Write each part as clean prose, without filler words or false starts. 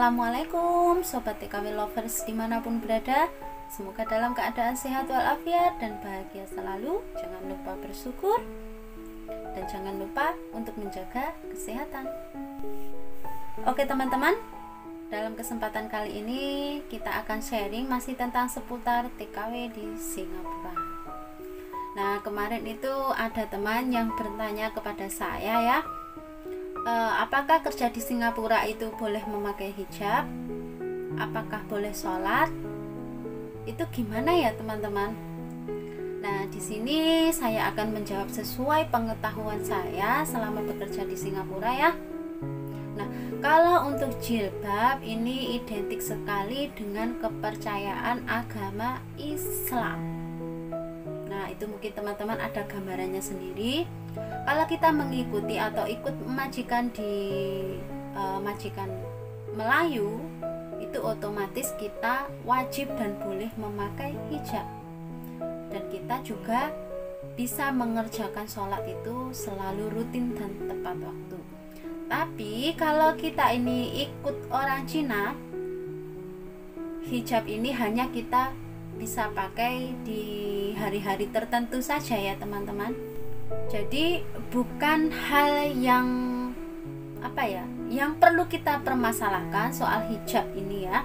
Assalamualaikum Sobat TKW Lovers dimanapun berada. Semoga dalam keadaan sehat walafiat dan bahagia selalu. Jangan lupa bersyukur dan jangan lupa untuk menjaga kesehatan. Oke teman-teman, dalam kesempatan kali ini kita akan sharing masih tentang seputar TKW di Singapura. Nah, kemarin itu ada teman yang bertanya kepada saya ya, apakah kerja di Singapura itu boleh memakai hijab? Apakah boleh sholat? Itu gimana ya teman-teman? Nah, di sini saya akan menjawab sesuai pengetahuan saya selama bekerja di Singapura ya. Nah, kalau untuk jilbab ini identik sekali dengan kepercayaan agama Islam. Nah, itu mungkin teman-teman ada gambarannya sendiri. Kalau kita mengikuti atau ikut majikan di majikan Melayu, itu otomatis kita wajib dan boleh memakai hijab. Dan kita juga bisa mengerjakan sholat itu selalu rutin dan tepat waktu. Tapi kalau kita ini ikut orang Cina, hijab ini hanya kita bisa pakai di hari-hari tertentu saja ya teman-teman. Jadi bukan hal yang yang perlu kita permasalahkan soal hijab ini ya.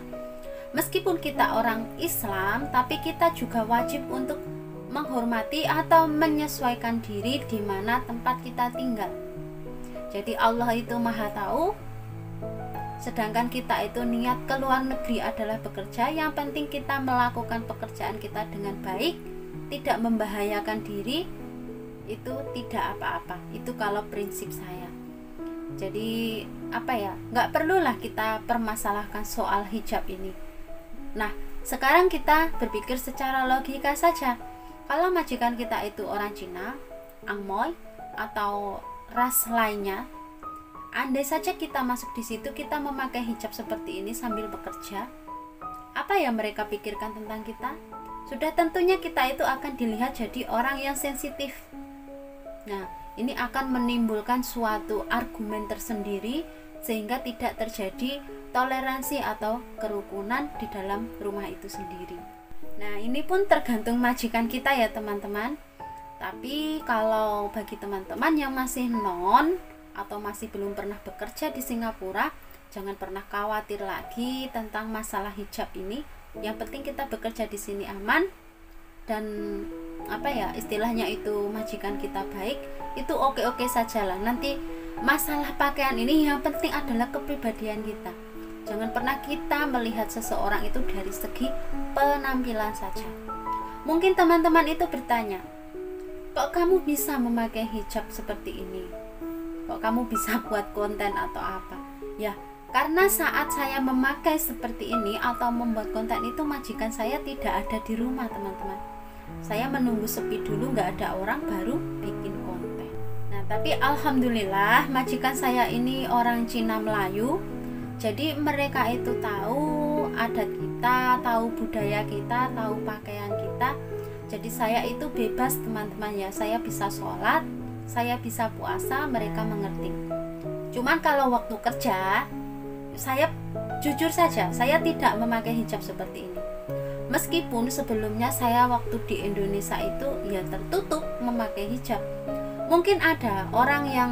Meskipun kita orang Islam, tapi kita juga wajib untuk menghormati atau menyesuaikan diri di mana tempat kita tinggal. Jadi Allah itu Maha Tahu. Sedangkan kita itu niat ke luar negeri adalah bekerja, yang penting kita melakukan pekerjaan kita dengan baik, tidak membahayakan diri, itu tidak apa-apa. Itu kalau prinsip saya. Jadi nggak perlulah kita permasalahkan soal hijab ini. Nah, sekarang kita berpikir secara logika saja. Kalau majikan kita itu orang Cina, Angmoy atau ras lainnya, andai saja kita masuk di situ, kita memakai hijab seperti ini sambil bekerja, apa yang mereka pikirkan tentang kita? Sudah tentunya kita itu akan dilihat jadi orang yang sensitif. Nah, ini akan menimbulkan suatu argumen tersendiri sehingga tidak terjadi toleransi atau kerukunan di dalam rumah itu sendiri. Nah, ini pun tergantung majikan kita ya teman-teman. Tapi kalau bagi teman-teman yang masih non atau masih belum pernah bekerja di Singapura, jangan pernah khawatir lagi tentang masalah hijab ini. Yang penting kita bekerja di sini aman dan istilahnya itu majikan kita baik, itu oke-oke saja lah. Nanti masalah pakaian ini yang penting adalah kepribadian kita. Jangan pernah kita melihat seseorang itu dari segi penampilan saja. Mungkin teman-teman itu bertanya, kok kamu bisa memakai hijab seperti ini? Kok kamu bisa buat konten atau apa? Ya, karena saat saya memakai seperti ini atau membuat konten itu, majikan saya tidak ada di rumah teman-teman. Saya menunggu sepi dulu, nggak ada orang, baru bikin konten. Nah, tapi alhamdulillah majikan saya ini orang Cina Melayu. Jadi mereka itu tahu adat kita, tahu budaya kita, tahu pakaian kita. Jadi saya itu bebas teman-teman ya. Saya bisa sholat, saya bisa puasa, mereka mengerti. Cuman kalau waktu kerja, saya jujur saja, saya tidak memakai hijab seperti ini. Meskipun sebelumnya saya waktu di Indonesia itu ya tertutup memakai hijab. Mungkin ada orang yang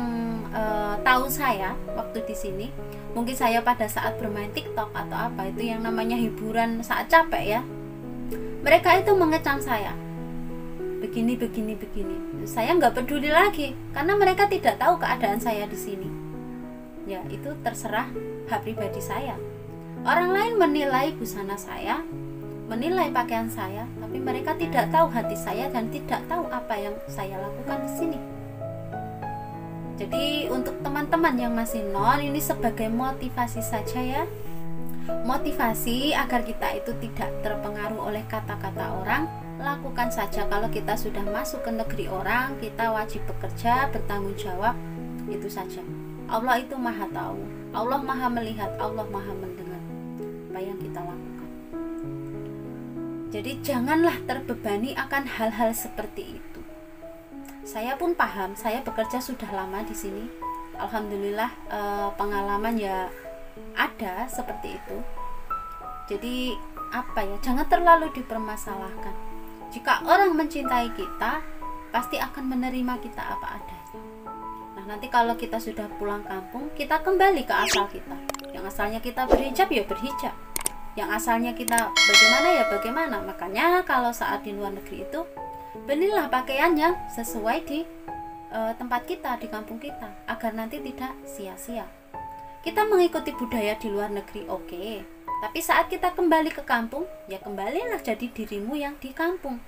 tahu saya waktu di sini. Mungkin saya pada saat bermain TikTok atau apa, itu yang namanya hiburan saat capek ya. Mereka itu mengecam saya. Begini. Saya nggak peduli lagi karena mereka tidak tahu keadaan saya di sini. Ya, itu terserah hak pribadi saya. Orang lain menilai busana saya, menilai pakaian saya, tapi mereka tidak tahu hati saya dan tidak tahu apa yang saya lakukan di sini. Jadi untuk teman-teman yang masih non, ini sebagai motivasi saja ya. Motivasi agar kita itu tidak terpengaruh oleh kata-kata orang. Lakukan saja. Kalau kita sudah masuk ke negeri orang, kita wajib bekerja, bertanggung jawab, itu saja. Allah itu Maha Tahu, Allah Maha Melihat, Allah Maha Mendengar apa yang kita lakukan. Jadi janganlah terbebani akan hal-hal seperti itu. Saya pun paham, saya bekerja sudah lama di sini. Alhamdulillah pengalaman ya ada seperti itu. Jadi jangan terlalu dipermasalahkan. Jika orang mencintai kita, pasti akan menerima kita apa adanya. Nah, nanti kalau kita sudah pulang kampung, kita kembali ke asal kita. Yang asalnya kita berhijab ya berhijab, yang asalnya kita bagaimana ya bagaimana. Makanya kalau saat di luar negeri itu, belilah pakaian yang sesuai di tempat kita, di kampung kita, agar nanti tidak sia-sia. Kita mengikuti budaya di luar negeri, oke. Tapi saat kita kembali ke kampung, ya kembalilah jadi dirimu yang di kampung.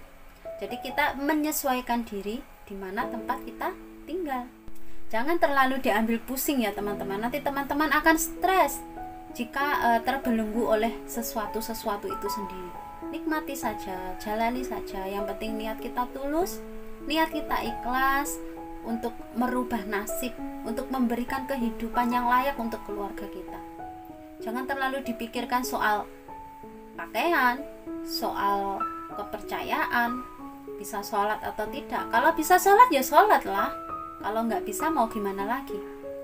Jadi kita menyesuaikan diri di mana tempat kita tinggal. Jangan terlalu diambil pusing ya teman-teman. Nanti teman-teman akan stres jika terbelenggu oleh sesuatu itu sendiri. Nikmati saja, jalani saja. Yang penting niat kita tulus, niat kita ikhlas untuk merubah nasib, untuk memberikan kehidupan yang layak untuk keluarga kita. Jangan terlalu dipikirkan soal pakaian, soal kepercayaan, bisa sholat atau tidak. Kalau bisa sholat ya sholat lah. Kalau nggak bisa mau gimana lagi.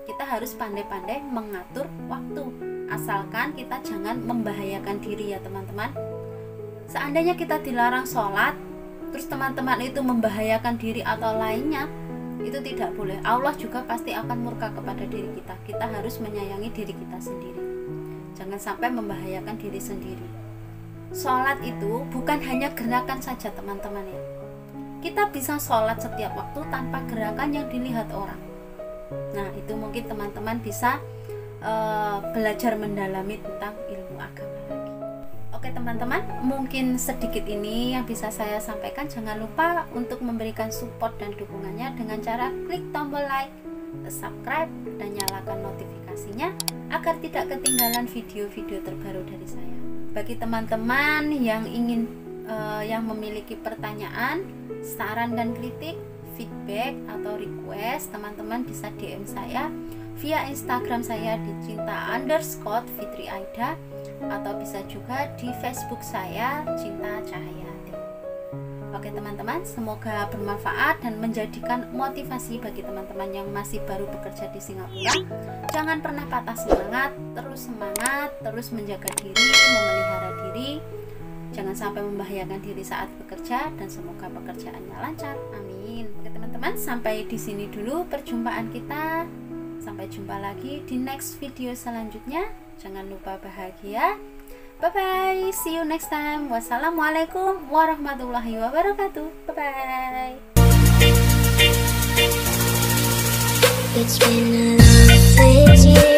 Kita harus pandai-pandai mengatur waktu. Asalkan kita jangan membahayakan diri ya teman-teman. Seandainya kita dilarang sholat, terus teman-teman itu membahayakan diri atau lainnya, itu tidak boleh. Allah juga pasti akan murka kepada diri kita. Kita harus menyayangi diri kita sendiri. Jangan sampai membahayakan diri sendiri. Sholat itu bukan hanya gerakan saja teman-teman ya. Kita bisa sholat setiap waktu tanpa gerakan yang dilihat orang. Nah, itu mungkin teman-teman bisa belajar mendalami tentang ilmu agama lagi. Oke teman-teman, mungkin sedikit ini yang bisa saya sampaikan. Jangan lupa untuk memberikan support dan dukungannya dengan cara klik tombol like, subscribe, dan nyalakan notifikasinya agar tidak ketinggalan video-video terbaru dari saya. Bagi teman-teman yang ingin yang memiliki pertanyaan, saran dan kritik, feedback atau request, teman-teman bisa DM saya via Instagram saya di cinta_fitriaida, atau bisa juga di Facebook saya Cinta Cahayati. Oke teman-teman, semoga bermanfaat dan menjadikan motivasi bagi teman-teman yang masih baru bekerja di Singapura. Jangan pernah patah semangat, terus menjaga diri, memelihara diri. Jangan sampai membahayakan diri saat bekerja, dan semoga pekerjaannya lancar. Amin. Oke teman-teman, sampai di sini dulu perjumpaan kita. Sampai jumpa lagi di next video selanjutnya. Jangan lupa bahagia. Bye bye. See you next time. Wassalamualaikum warahmatullahi wabarakatuh. Bye bye. It's been a long 6 years.